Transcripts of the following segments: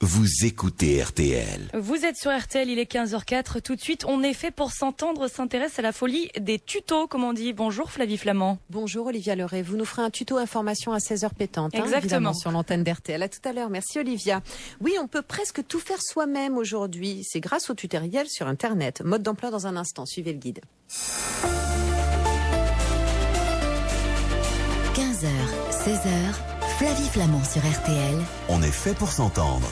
vous écoutez RTL. Vous êtes sur RTL, il est 15h04. Tout de suite, On est fait pour s'entendre s'intéresse à la folie des tutos, comme on dit. Bonjour Flavie Flamand. Bonjour Olivia Leray. Vous nous ferez un tuto information à 16h pétante. Exactement. Sur l'antenne d'RTL. À tout à l'heure. Merci Olivia. Oui, on peut presque tout faire soi-même aujourd'hui. C'est grâce au tutoriel sur Internet. Mode d'emploi dans un instant. Suivez le guide. 15h, 16h, Flavie Flamand sur RTL. On est fait pour s'entendre.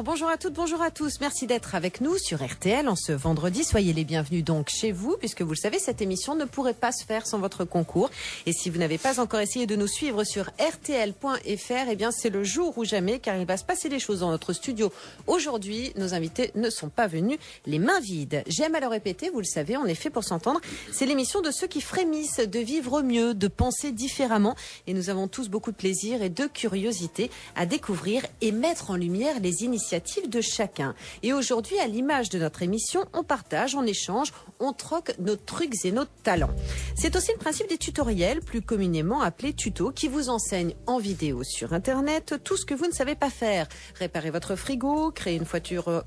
Bonjour à toutes, bonjour à tous. Merci d'être avec nous sur RTL en ce vendredi. Soyez les bienvenus donc chez vous, puisque vous le savez, cette émission ne pourrait pas se faire sans votre concours. Et si vous n'avez pas encore essayé de nous suivre sur rtl.fr, eh bien c'est le jour ou jamais, car il va se passer des choses dans notre studio. Aujourd'hui, nos invités ne sont pas venus les mains vides. J'aime à le répéter, vous le savez, On est fait pour s'entendre. C'est l'émission de ceux qui frémissent de vivre mieux, de penser différemment. Et nous avons tous beaucoup de plaisir et de curiosité à découvrir et mettre en lumière les initiatives de chacun. Et aujourd'hui, à l'image de notre émission, on partage, on échange, on troque nos trucs et nos talents. C'est aussi le principe des tutoriels, plus communément appelés tutos, qui vous enseignent en vidéo sur Internet tout ce que vous ne savez pas faire. Réparer votre frigo, créer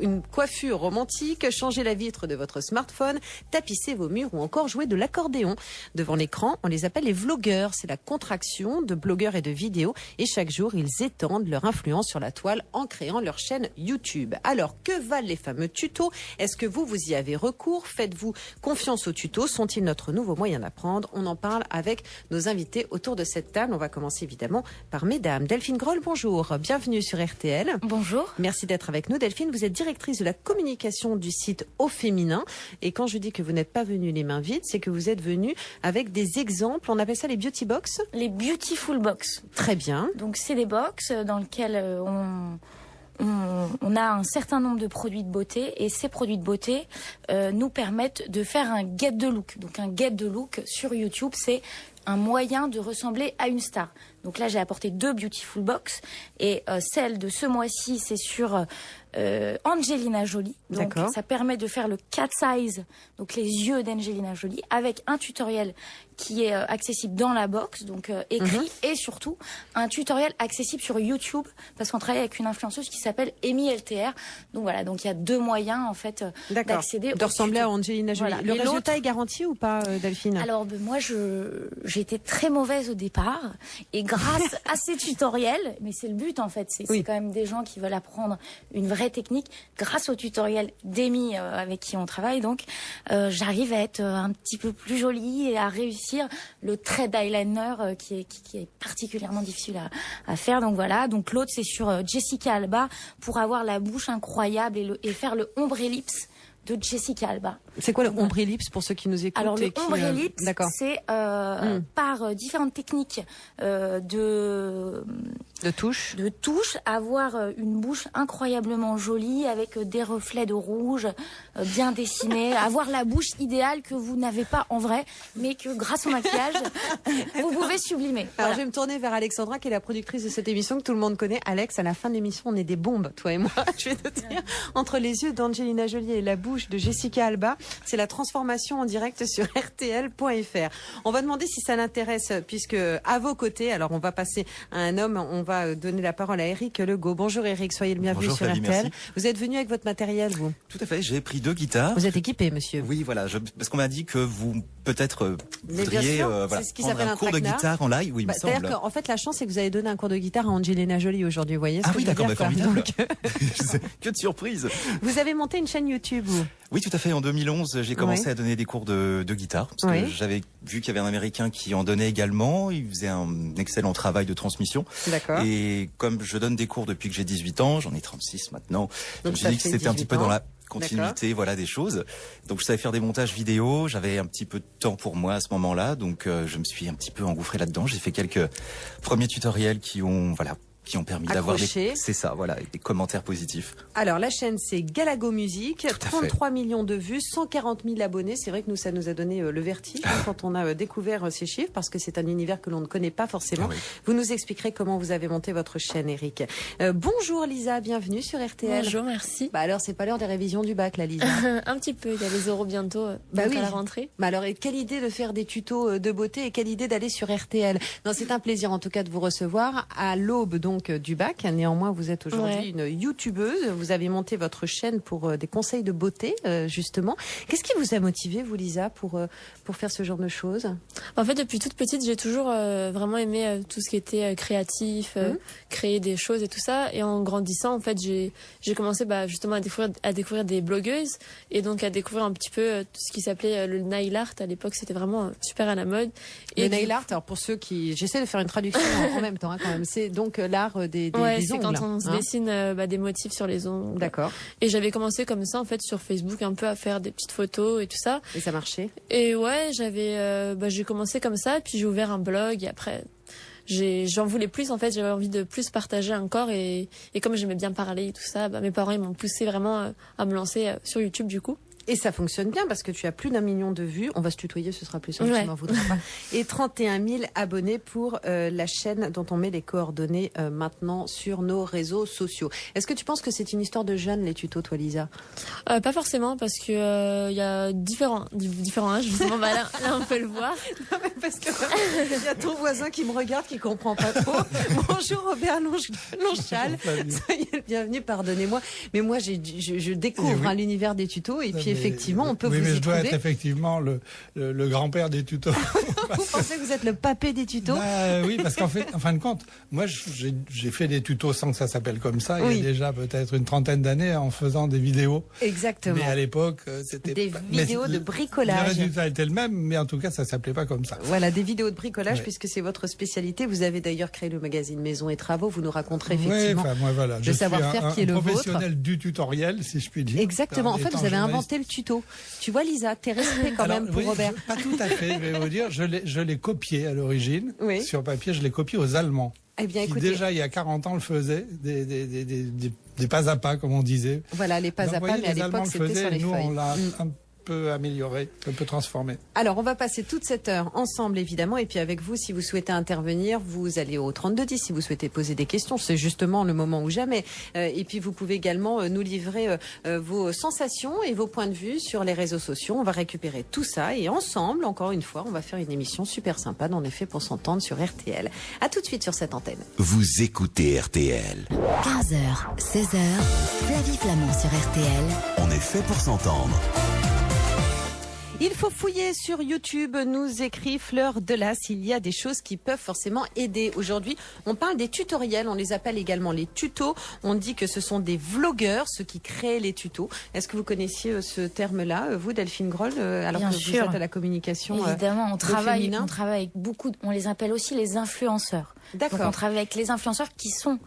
une coiffure romantique, changer la vitre de votre smartphone, tapisser vos murs ou encore jouer de l'accordéon. Devant l'écran, on les appelle les vlogueurs. C'est la contraction de blogueurs et de vidéos. Et chaque jour, ils étendent leur influence sur la toile en créant leur chaîne YouTube. Alors, que valent les fameux tutos? Est-ce que vous y avez recours? Faites-vous confiance aux tutos? Sont-ils notre nouveau moyen d'apprendre? On en parle avec nos invités autour de cette table. On va commencer évidemment par mesdames. Delphine Groll, bonjour. Bienvenue sur RTL. Bonjour. Merci d'être avec nous. Delphine, vous êtes directrice de la communication du site Au Féminin. Et quand je dis que vous n'êtes pas venue les mains vides, c'est que vous êtes venue avec des exemples. On appelle ça les beauty box? Les Beautiful Box. Très bien. Donc c'est des box dans lesquelles on a un certain nombre de produits de beauté, et ces produits de beauté nous permettent de faire un get de look. Donc un get de look sur YouTube, c'est un moyen de ressembler à une star. Donc là, j'ai apporté 2 Beautiful Box, et celle de ce mois-ci, c'est sur Angelina Jolie. Donc ça permet de faire le cat size, donc les yeux d'Angelina Jolie, avec un tutoriel qui est accessible dans la box, donc écrit, et surtout un tutoriel accessible sur YouTube, parce qu'on travaille avec une influenceuse qui s'appelle Amy LTR. Donc voilà, donc il y a 2 moyens en fait d'accéder, de ressembler à Angelina Jolie. Voilà. Le résultat est garanti ou pas, Delphine? Alors moi, j'étais très mauvaise au départ, et grâce à ces tutoriels, mais c'est le but en fait, c'est quand même des gens qui veulent apprendre une vraie technique. Grâce au tutoriel d'Amy avec qui on travaille, donc j'arrive à être un petit peu plus jolie et à réussir le trait d'eyeliner qui est particulièrement difficile à faire. Donc voilà, donc l'autre c'est sur Jessica Alba, pour avoir la bouche incroyable et faire le ombre ellipse de Jessica Alba. C'est quoi le ombre ellipse pour ceux qui nous écoutent? Alors le ombre ellipse, c'est par différentes techniques de touche, avoir une bouche incroyablement jolie avec des reflets de rouge bien dessinés, avoir la bouche idéale que vous n'avez pas en vrai, mais que grâce au maquillage vous pouvez sublimer. Alors je vais me tourner vers Alexandra, qui est la productrice de cette émission que tout le monde connaît. Alex, à la fin de l'émission, on est des bombes, toi et moi. Je vais te dire, entre les yeux d'Angelina Jolie et la bouche de Jessica Alba, c'est la transformation en direct sur rtl.fr. On va demander si ça l'intéresse, puisque à vos côtés, alors on va passer à un homme, on va donner la parole à Eric Legault. Bonjour Eric, soyez le bienvenu sur RTL. Merci. Vous êtes venu avec votre matériel, vous? Tout à fait, j'ai pris 2 guitares. Vous êtes équipé, monsieur? Oui, voilà, parce qu'on m'a dit que vous peut-être voudriez ce qui prendre s'appelle un cours de guitare en live. Oui, il me semble. C'est-à-dire qu'en fait, la chance, c'est que vous avez donné un cours de guitare à Angelina Jolie aujourd'hui, vous voyez ce que oui, je veux d'accord, dire, formidable. Donc, que de surprise. Vous avez monté une chaîne YouTube, vous? Oui, tout à fait. En 2011, j'ai commencé à donner des cours de guitare, parce que j'avais vu qu'il y avait un Américain qui en donnait également. Il faisait un excellent travail de transmission. D'accord. Et comme je donne des cours depuis que j'ai 18 ans, j'en ai 36 maintenant, je me suis dit que c'était un petit peu dans la continuité, voilà, des choses. Donc je savais faire des montages vidéo, j'avais un petit peu de temps pour moi à ce moment-là, donc je me suis un petit peu engouffré là-dedans. J'ai fait quelques premiers tutoriels qui ont permis d'avoir des commentaires positifs. Alors la chaîne, c'est Galago Music, 33 millions de vues, 140 000 abonnés. C'est vrai que ça nous a donné le vertige quand on a découvert ces chiffres, parce que c'est un univers que l'on ne connaît pas forcément. Vous nous expliquerez comment vous avez monté votre chaîne, Eric. Bonjour Lisa, bienvenue sur RTL. Bonjour, merci. Alors c'est pas l'heure des révisions du bac, là, Lisa? Un petit peu, il y a les oraux bientôt, à la rentrée. Alors, quelle idée de faire des tutos de beauté, et quelle idée d'aller sur RTL. Non, c'est un plaisir en tout cas de vous recevoir à l'aube donc donc du bac. Néanmoins, vous êtes aujourd'hui une youtubeuse. Vous avez monté votre chaîne pour des conseils de beauté, justement. Qu'est-ce qui vous a motivé, vous, Lisa, pour faire ce genre de choses? En fait, depuis toute petite, j'ai toujours vraiment aimé tout ce qui était créatif, créer des choses et tout ça. Et en grandissant, en fait, j'ai commencé justement à découvrir des blogueuses et donc à découvrir un petit peu tout ce qui s'appelait le nail art. À l'époque, c'était vraiment super à la mode. Le nail art, alors pour ceux qui... J'essaie de faire une traduction en même temps, quand même. C'est donc l'art des ongles. C'est quand on se dessine des motifs sur les ongles. D'accord. Et j'avais commencé comme ça, en fait, sur Facebook, un peu à faire des petites photos et tout ça. Et ça marchait? Et ouais, j'ai commencé comme ça, puis j'ai ouvert un blog, et après... j'en voulais plus, en fait, j'avais envie de plus partager encore, et comme j'aimais bien parler et tout ça, mes parents ils m'ont poussé vraiment à me lancer sur YouTube du coup. Et ça fonctionne bien parce que tu as plus d'1 million de vues. On va se tutoyer, ce sera plus simple, tu m'en voudras pas. Et 31 000 abonnés pour la chaîne dont on met les coordonnées maintenant sur nos réseaux sociaux. Est-ce que tu penses que c'est une histoire de jeunes, les tutos, toi, Lisa? Pas forcément, parce que y a différents âges. Justement, là, on peut le voir. Non, mais parce que il y a ton voisin qui me regarde, qui comprend pas trop. Bonjour Robert Lonchal. Soyez le bienvenu, pardonnez-moi. Mais moi, je découvre l'univers des tutos et puis effectivement, on peut vous y trouver. Mais je dois être effectivement le grand-père des tutos. Vous pensez que vous êtes le papé des tutos? Oui, parce qu'en fait, en fin de compte, moi, j'ai fait des tutos sans que ça s'appelle comme ça. Il y a déjà peut-être une trentaine d'années en faisant des vidéos. Exactement. Mais à l'époque, c'était des vidéos de bricolage. Le résultat était le même, mais en tout cas, ça s'appelait pas comme ça. Voilà, des vidéos de bricolage, puisque c'est votre spécialité. Vous avez d'ailleurs créé le magazine Maison et Travaux. Vous nous raconterez effectivement le savoir-faire qui est le vôtre. Professionnel du tutoriel, si je puis dire. Exactement. En fait, vous avez inventé le tuto. Tu vois, Lisa, t'es respect quand même pour Robert. Pas tout à fait, je vais vous dire. Je l'ai copié à l'origine. Sur papier, je l'ai copié aux Allemands. Eh bien, écoutez, qui déjà, il y a 40 ans, le faisaient. Des pas à pas, comme on disait. Voilà, les pas à pas, mais à l'époque, c'était sur les feuilles. Nous, on l'a un peu amélioré, un peu transformé. Alors, on va passer toute cette heure ensemble, évidemment, et puis avec vous, si vous souhaitez intervenir, vous allez au 3210 si vous souhaitez poser des questions. C'est justement le moment ou jamais. Et puis, vous pouvez également nous livrer vos sensations et vos points de vue sur les réseaux sociaux. On va récupérer tout ça et ensemble, encore une fois, on va faire une émission super sympa dans les faits pour s'entendre sur RTL. À tout de suite sur cette antenne. Vous écoutez RTL. 15h, 16h, Flavie Flamand sur RTL. On est fait pour s'entendre. Il faut fouiller sur YouTube, nous écrit Fleur Delas. Il y a des choses qui peuvent forcément aider. Aujourd'hui, on parle des tutoriels, on les appelle également les tutos. On dit que ce sont des vlogueurs, ceux qui créent les tutos. Est-ce que vous connaissiez ce terme-là, vous, Delphine Groll, alors Bien que sûr. vous êtes à la communication? Évidemment, on travaille avec beaucoup, on les appelle aussi les influenceurs. D'accord. Donc on travaille avec les influenceurs qui sont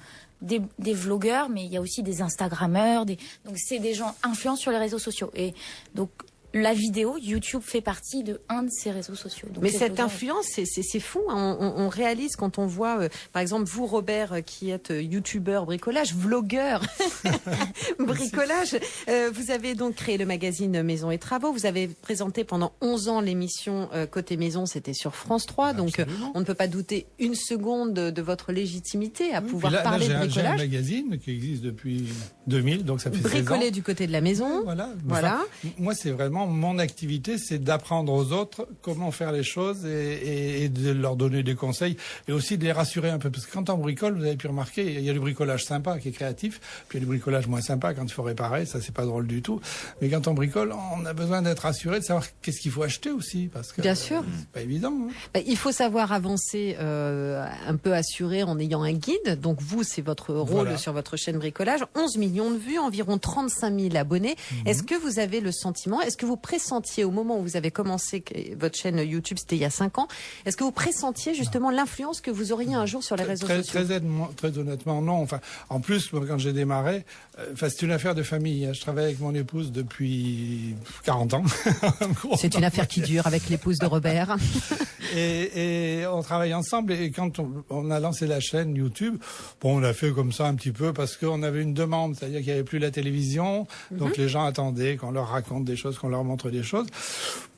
des vlogueurs, mais il y a aussi des Instagrammeurs, donc c'est des gens influents sur les réseaux sociaux. Et donc, la vidéo, YouTube fait partie de un de ces réseaux sociaux. Donc mais cette influence, c'est fou. Hein. On réalise quand on voit, par exemple, vous, Robert, qui êtes youtubeur bricolage, vlogueur bricolage. Vous avez donc créé le magazine Maison et Travaux. Vous avez présenté pendant 11 ans l'émission Côté Maison, c'était sur France 3. Absolument. Donc, on ne peut pas douter une seconde de votre légitimité à pouvoir parler de bricolage. J'ai un magazine qui existe depuis 2000, donc ça fait 16 ans. Bricoler du côté de la maison. Voilà. Voilà. Enfin, moi, c'est vraiment mon activité, c'est d'apprendre aux autres comment faire les choses et de leur donner des conseils et aussi de les rassurer un peu. Parce que quand on bricole, vous avez pu remarquer, il y a du bricolage sympa qui est créatif, puis il y a du bricolage moins sympa quand il faut réparer, ça c'est pas drôle du tout. Mais quand on bricole, on a besoin d'être rassuré, de savoir qu'est-ce qu'il faut acheter aussi, parce que bien sûr, c'est pas évident. Hein. Il faut savoir avancer un peu assuré en ayant un guide. Donc vous, c'est votre rôle sur votre chaîne bricolage. 11 millions de vues, environ 35 000 abonnés. Est-ce que vous avez le sentiment, est-ce que vous pressentiez au moment où vous avez commencé votre chaîne YouTube, c'était il y a 5 ans, est-ce que vous pressentiez justement l'influence que vous auriez un jour sur les réseaux sociaux? Très honnêtement, non. Enfin, en plus, quand j'ai démarré, c'est une affaire de famille. Je travaille avec mon épouse depuis 40 ans. C'est une affaire qui dure avec l'épouse de Robert. et on travaille ensemble. Et quand on a lancé la chaîne YouTube, bon, on l'a fait comme ça un petit peu parce qu'on avait une demande, c'est-à-dire qu'il n'y avait plus la télévision, donc les gens attendaient qu'on leur raconte des choses, qu'on leur montre des choses.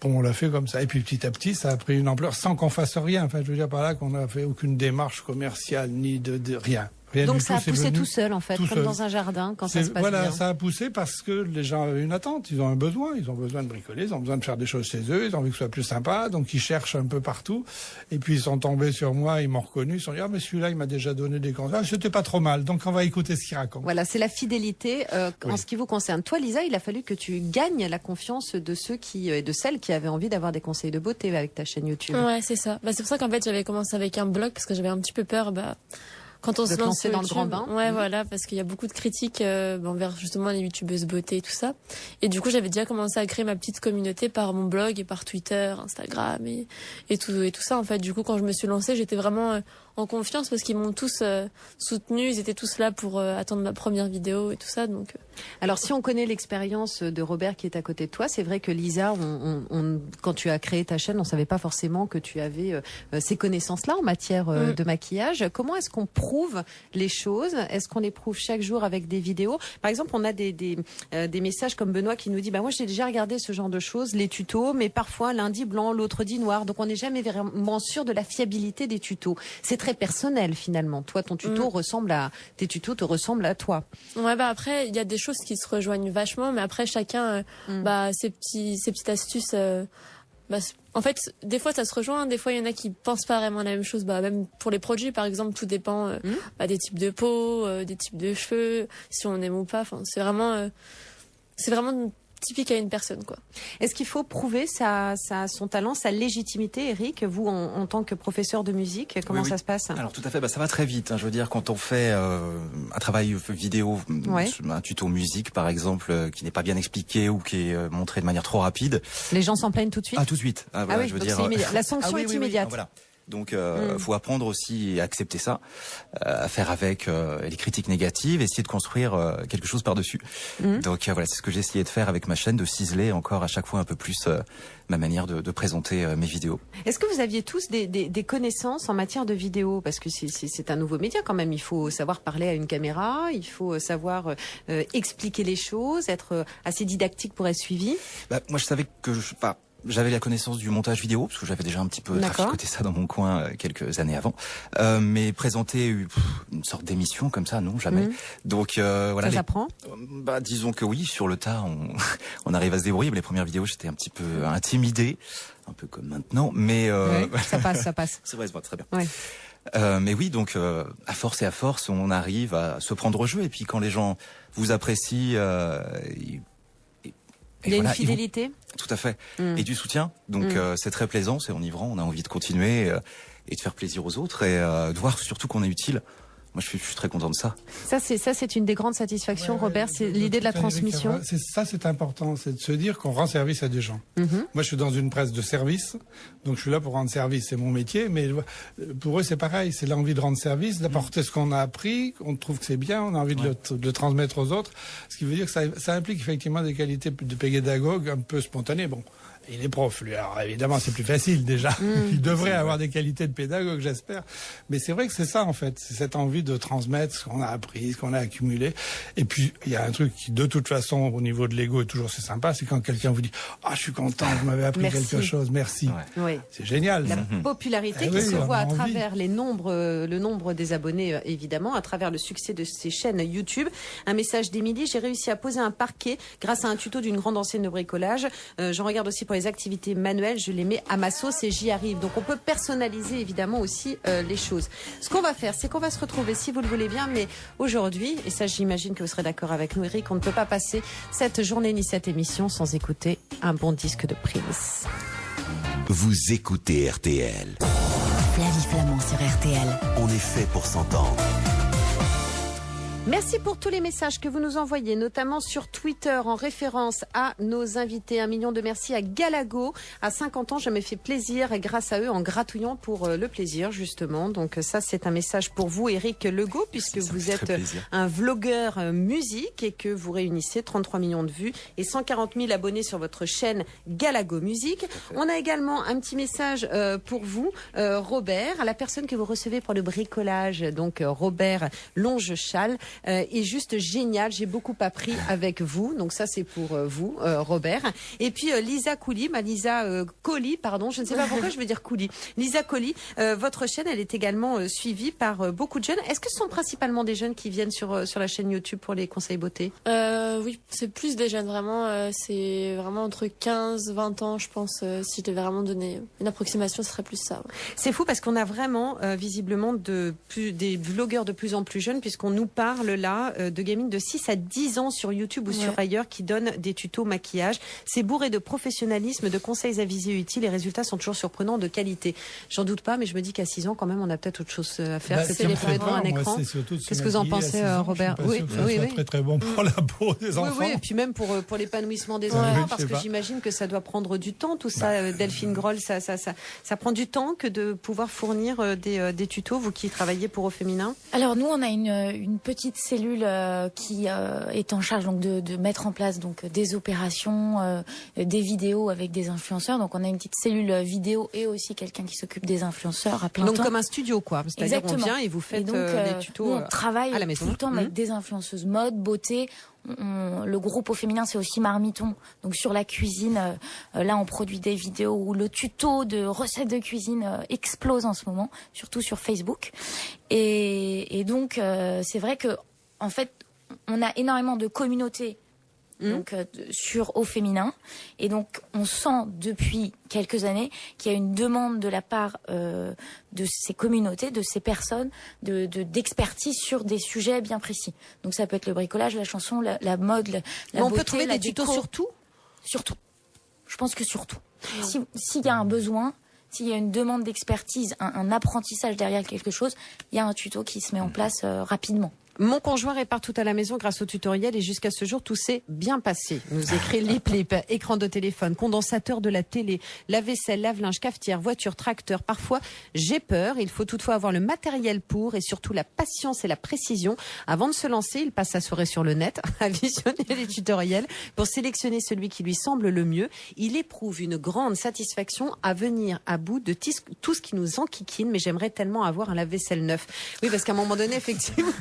Bon, on l'a fait comme ça. Et puis petit à petit, ça a pris une ampleur sans qu'on fasse rien. Enfin, je veux dire par là qu'on n'a fait aucune démarche commerciale ni de rien. Rien Donc du ça tout, a c'est poussé venu tout seul, en fait, tout comme seul. dans un jardin, quand ça se passe Voilà, bien. ça a poussé parce que les gens avaient une attente, ils ont un besoin, ils ont besoin de bricoler, ils ont besoin de faire des choses chez eux, ils ont envie que ce soit plus sympa, donc ils cherchent un peu partout. Et puis ils sont tombés sur moi, ils m'ont reconnu, ils se sont dit, ah mais celui-là il m'a déjà donné des conseils, ah, c'était pas trop mal, donc on va écouter ce qu'il raconte. Voilà, c'est la fidélité. Oui. En ce qui vous concerne, toi, Lisa, il a fallu que tu gagnes la confiance de ceux et de celles qui avaient envie d'avoir des conseils de beauté avec ta chaîne YouTube. Ouais, c'est ça. Bah, c'est pour ça qu'en fait, j'avais commencé avec un blog parce que j'avais un petit peu peur, quand on De se te lance lancer sur dans le YouTube. grand bain. Ouais, voilà, parce qu'il y a beaucoup de critiques envers justement les youtubeuses beauté et tout ça. Et du coup, j'avais déjà commencé à créer ma petite communauté par mon blog et par Twitter, Instagram et tout ça. En fait, du coup, quand je me suis lancée, j'étais vraiment en confiance parce qu'ils m'ont tous soutenue. Ils étaient tous là pour attendre ma première vidéo et tout ça. Donc. Alors, si on connaît l'expérience de Robert qui est à côté de toi, c'est vrai que Lisa, quand tu as créé ta chaîne, on savait pas forcément que tu avais ces connaissances-là en matière de maquillage. Comment est-ce qu'on prouve les choses? Est-ce qu'on les prouve chaque jour avec des vidéos? Par exemple, on a des messages comme Benoît qui nous dit, bah moi j'ai déjà regardé ce genre de choses, les tutos, mais parfois l'un dit blanc, l'autre dit noir, donc on n'est jamais vraiment sûr de la fiabilité des tutos. C'est très personnel finalement. Toi, ton tuto tes tutos te ressemblent à toi. Ouais, bah après, il y a des choses qui se rejoignent vachement, mais après chacun, ses petites astuces. En fait, des fois ça se rejoint, des fois il y en a qui pensent pas vraiment la même chose. Même pour les produits, par exemple, tout dépend des types de peau, des types de cheveux, si on aime ou pas. Enfin, c'est vraiment typique à une personne, quoi. Est-ce qu'il faut prouver son talent, sa légitimité, Eric, vous en tant que professeur de musique, comment ça se passe? Alors tout à fait, ça va très vite. Je veux dire, quand on fait un travail vidéo, un tuto musique par exemple, qui n'est pas bien expliqué ou qui est montré de manière trop rapide, les gens s'en plaignent tout de suite. Ah, tout de suite. Oui, je veux dire, la sanction est immédiate. Voilà. Donc, faut apprendre aussi à accepter ça, à faire avec les critiques négatives, essayer de construire quelque chose par-dessus. Donc voilà, c'est ce que j'ai essayé de faire avec ma chaîne, de ciseler encore à chaque fois un peu plus ma manière de présenter mes vidéos. Est-ce que vous aviez tous des connaissances en matière de vidéo? Parce que c'est un nouveau média quand même. Il faut savoir parler à une caméra, il faut savoir expliquer les choses, être assez didactique pour être suivi. Moi, je savais que j'avais la connaissance du montage vidéo, parce que j'avais déjà un petit peu traficoté ça dans mon coin quelques années avant. Mais présenter une sorte d'émission comme ça, non, jamais. Donc voilà. Ça s'apprend ? Disons que oui, sur le tas, on arrive à se débrouiller. Mais les premières vidéos, j'étais un petit peu intimidé, un peu comme maintenant. Mais ça passe. C'est vrai, c'est très bien. Ouais. Mais oui, donc à force, on arrive à se prendre au jeu. Et puis quand les gens vous apprécient, il y a une fidélité. Tout à fait. Et du soutien. Donc c'est très plaisant, c'est enivrant. On a envie de continuer et de faire plaisir aux autres et de voir surtout qu'on est utile. Moi, je suis très content de ça. Ça, c'est une des grandes satisfactions, Robert. C'est l'idée de la transmission. C'est important, c'est de se dire qu'on rend service à des gens. Moi, je suis dans une presse de service, donc je suis là pour rendre service. C'est mon métier, mais pour eux, c'est pareil. C'est l'envie de rendre service, d'apporter ce qu'on a appris, on trouve que c'est bien, on a envie de le transmettre aux autres. Ce qui veut dire que ça implique effectivement des qualités de pédagogue un peu spontanées. Bon. Il est prof, lui. Alors, évidemment, c'est plus facile, déjà. Il devrait avoir des qualités de pédagogue, j'espère. Mais c'est vrai que c'est ça, en fait. C'est cette envie de transmettre ce qu'on a appris, ce qu'on a accumulé. Et puis, il y a un truc qui, de toute façon, au niveau de l'ego, est toujours c'est sympa. C'est quand quelqu'un vous dit, je suis content, vous m'avez appris quelque chose. Merci. Ouais. C'est génial. La popularité qui se voit à travers le nombre des abonnés, évidemment, à travers le succès de ces chaînes YouTube. Un message d'Émilie. J'ai réussi à poser un parquet grâce à un tuto d'une grande enseigne de bricolage. J'en regarde aussi pour les activités manuelles, je les mets à ma sauce et j'y arrive. Donc on peut personnaliser évidemment aussi les choses. Ce qu'on va faire, c'est qu'on va se retrouver, si vous le voulez bien, mais aujourd'hui, et ça j'imagine que vous serez d'accord avec nous, Eric, on ne peut pas passer cette journée ni cette émission sans écouter un bon disque de Prince. Vous écoutez RTL. Flavie Flamand sur RTL. On est fait pour s'entendre. Merci pour tous les messages que vous nous envoyez, notamment sur Twitter en référence à nos invités. 1 million de merci à Galago. À 50 ans, je me fais plaisir grâce à eux en gratouillant pour le plaisir, justement. Donc ça, c'est un message pour vous, Eric Legault, puisque vous êtes un vlogueur musique et que vous réunissez 33 millions de vues et 140 000 abonnés sur votre chaîne Galago Musique. On a également un petit message pour vous, Robert, la personne que vous recevez pour le bricolage, donc Robert Longe-Chal. est juste génial. J'ai beaucoup appris avec vous. Donc ça, c'est pour vous, Robert. Et puis Lisa Colli, Colli, pardon, je ne sais pas pourquoi je veux dire Colli. Lisa Colli, votre chaîne, elle est également suivie par beaucoup de jeunes. Est-ce que ce sont principalement des jeunes qui viennent sur la chaîne YouTube pour les conseils beauté? Oui, c'est plus des jeunes, vraiment. C'est vraiment entre 15-20 ans, je pense. Si je devais vraiment donner une approximation, ce serait plus ça. Ouais. C'est fou parce qu'on a vraiment visiblement des vlogueurs de plus en plus jeunes, puisqu'on nous parle là de gamines de 6 à 10 ans sur YouTube ou sur ailleurs qui donnent des tutos maquillage. C'est bourré de professionnalisme, de conseils avisés utiles. Les résultats sont toujours surprenants, de qualité. J'en doute pas, mais je me dis qu'à 6 ans, quand même, on a peut-être autre chose à faire. C'est téléphoner devant un écran. Qu'est-ce que vous en pensez, Robert? Oui, c'est très très bon pour la peau des enfants. Oui, et puis même pour l'épanouissement des enfants, parce que j'imagine que ça doit prendre du temps, tout ça. Delphine Groll, ça prend du temps que de pouvoir fournir des tutos, vous qui travaillez pour Au Féminin. Alors nous, on a une petite cellule qui est en charge donc de mettre en place donc des opérations, des vidéos avec des influenceurs. Donc on a une petite cellule vidéo et aussi quelqu'un qui s'occupe des influenceurs à plein temps. Donc comme un studio, quoi. C'est-à-dire qu'on vient et vous faites les tutos on travaille à la maison. Tout le temps avec des influenceuses mode, beauté. Le groupe Au Féminin, c'est aussi Marmiton. Donc sur la cuisine, là on produit des vidéos où le tuto de recettes de cuisine explose en ce moment, surtout sur Facebook. Et donc c'est vrai que en fait on a énormément de communautés donc sur Au Féminin, et donc on sent depuis quelques années qu'il y a une demande de la part de ces communautés, de ces personnes, d'expertise sur des sujets bien précis. Donc ça peut être le bricolage, la chanson, la mode, la beauté. On peut trouver des tutos sur tout. Surtout. Je pense que surtout. S'il y a un besoin, s'il y a une demande d'expertise, un apprentissage derrière quelque chose, il y a un tuto qui se met en place rapidement. Mon conjoint répare tout à la maison grâce au tutoriel et jusqu'à ce jour, tout s'est bien passé. Nous écrit Lip Lip, écran de téléphone, condensateur de la télé, lave-vaisselle, lave-linge, cafetière, voiture, tracteur. Parfois, j'ai peur. Il faut toutefois avoir le matériel pour et surtout la patience et la précision. Avant de se lancer, il passe sa soirée sur le net à visionner les tutoriels pour sélectionner celui qui lui semble le mieux. Il éprouve une grande satisfaction à venir à bout de tout ce qui nous enquiquine, mais j'aimerais tellement avoir un lave-vaisselle neuf. Oui, parce qu'à un moment donné, effectivement...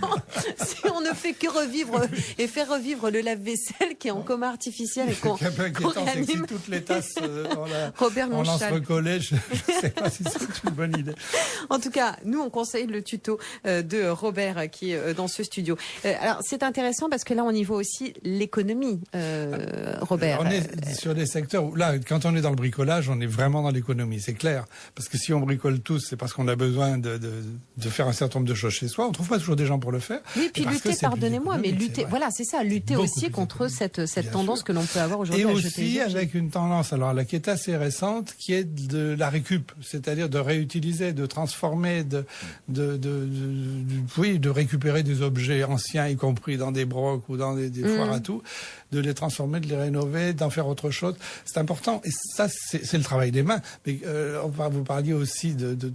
Si on ne fait que revivre et faire revivre le lave-vaisselle qui est en coma artificiel et qu'on réanime. Si toutes les tasses on lance recoller, je ne sais pas si c'est une bonne idée. En tout cas, nous on conseille le tuto de Robert qui est dans ce studio. Alors c'est intéressant parce que là on y voit aussi l'économie, Robert. On est sur des secteurs où là, quand on est dans le bricolage, on est vraiment dans l'économie, c'est clair. Parce que si on bricole tous, c'est parce qu'on a besoin de faire un certain nombre de choses chez soi. On trouve pas toujours des gens pour le faire. Oui, puis lutter, pardonnez-moi, mais lutter, voilà, c'est ça, lutter aussi contre cette tendance que l'on peut avoir aujourd'hui. Et aussi avec une tendance, alors là, qui est assez récente, qui est de la récup, c'est-à-dire de réutiliser, de transformer, de récupérer des objets anciens, y compris dans des brocs ou dans des foires à tout, de les transformer, de les rénover, d'en faire autre chose. C'est important, et ça, c'est le travail des mains. Mais vous parliez aussi de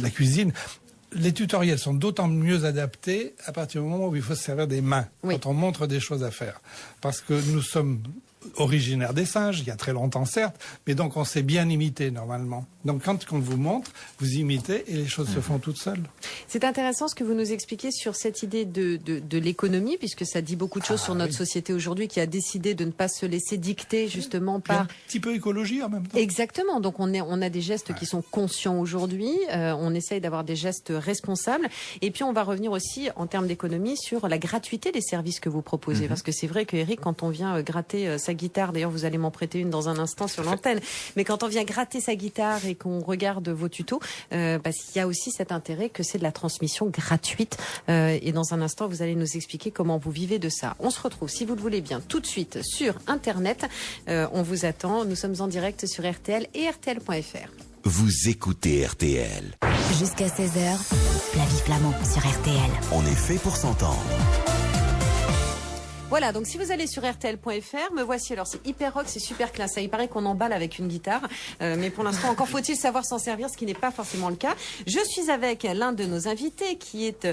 la cuisine. Les tutoriels sont d'autant mieux adaptés à partir du moment où il faut se servir des mains, quand on montre des choses à faire. Parce que nous sommes originaires des singes, il y a très longtemps certes, mais donc on sait bien imiter normalement. Donc quand on vous montre, vous imitez et les choses se font toutes seules. C'est intéressant ce que vous nous expliquez sur cette idée de l'économie, puisque ça dit beaucoup de choses sur notre société aujourd'hui qui a décidé de ne pas se laisser dicter justement par... Un petit peu écologie en même temps. Exactement, donc on a des gestes qui sont conscients aujourd'hui, on essaye d'avoir des gestes responsables, et puis on va revenir aussi en termes d'économie sur la gratuité des services que vous proposez, parce que c'est vrai que Eric, quand on vient gratter sa guitare, d'ailleurs vous allez m'en prêter une dans un instant sur l'antenne, mais quand on vient gratter sa guitare et qu'on regarde vos tutos, il y a aussi cet intérêt que c'est de la transmission gratuite, et dans un instant vous allez nous expliquer comment vous vivez de ça. On se retrouve, si vous le voulez bien, tout de suite sur Internet. On vous attend, nous sommes en direct sur RTL et RTL.fr. Vous écoutez RTL. Jusqu'à 16h, Flavie Flamand sur RTL. On est fait pour s'entendre. Voilà, donc si vous allez sur RTL.fr, me voici. Alors c'est hyper rock, c'est super classe. Il paraît qu'on emballe avec une guitare, mais pour l'instant encore faut-il savoir s'en servir, ce qui n'est pas forcément le cas. Je suis avec l'un de nos invités qui est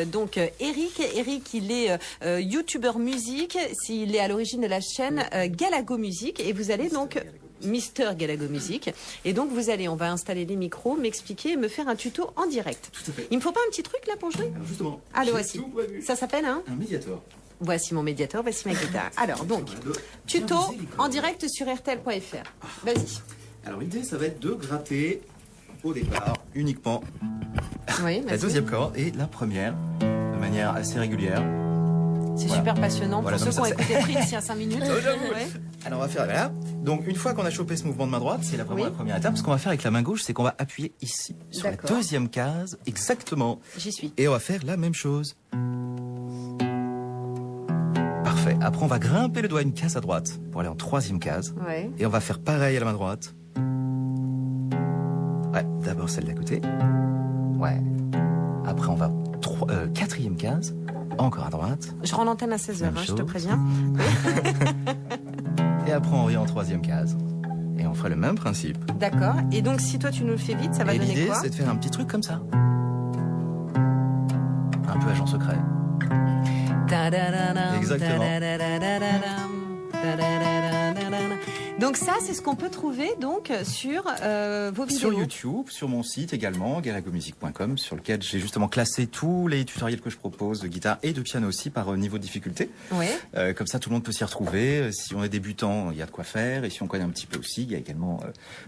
donc Eric. Eric, il est youtubeur musique, il est à l'origine de la chaîne Galago Musique, et vous allez donc Mister Galago Music. Et donc on va installer les micros, m'expliquer et me faire un tuto en direct. Tout à fait. Il me faut pas un petit truc là pour jouer? Alors justement, le voici. Ça s'appelle un médiator. Voici mon médiator, voici ma guitare. Alors donc, tuto en direct sur rtl.fr. Vas-y. Alors l'idée, ça va être de gratter au départ uniquement la deuxième corde et la première de manière assez régulière. C'est super passionnant pour ceux qui ont ça, écouté Prince il y a 5 minutes. Ouais. Alors on va faire voilà. Donc une fois qu'on a chopé ce mouvement de main droite, c'est vraiment la première étape. Ce qu'on va faire avec la main gauche, c'est qu'on va appuyer ici sur la deuxième case, exactement. J'y suis. Et on va faire la même chose. Parfait. Après on va grimper le doigt une case à droite pour aller en troisième case. Ouais. Et on va faire pareil à la main droite. Ouais, d'abord celle d'à côté. Ouais. Après on va quatrième case. Encore à droite. Je rends l'antenne à 16h, je te préviens. Et après, on revient en troisième case. Et on ferait le même principe. D'accord. Et donc, si toi, tu nous le fais vite, ça va donner quoi? L'idée, c'est de faire un petit truc comme ça. Un peu agent secret. Exactement. Donc ça, c'est ce qu'on peut trouver donc sur vos vidéos. Sur YouTube, sur mon site également, galagomusic.com, sur lequel j'ai justement classé tous les tutoriels que je propose de guitare et de piano aussi par niveau de difficulté. Ouais. Comme ça, tout le monde peut s'y retrouver. Si on est débutant, il y a de quoi faire. Et si on connaît un petit peu aussi, il y a également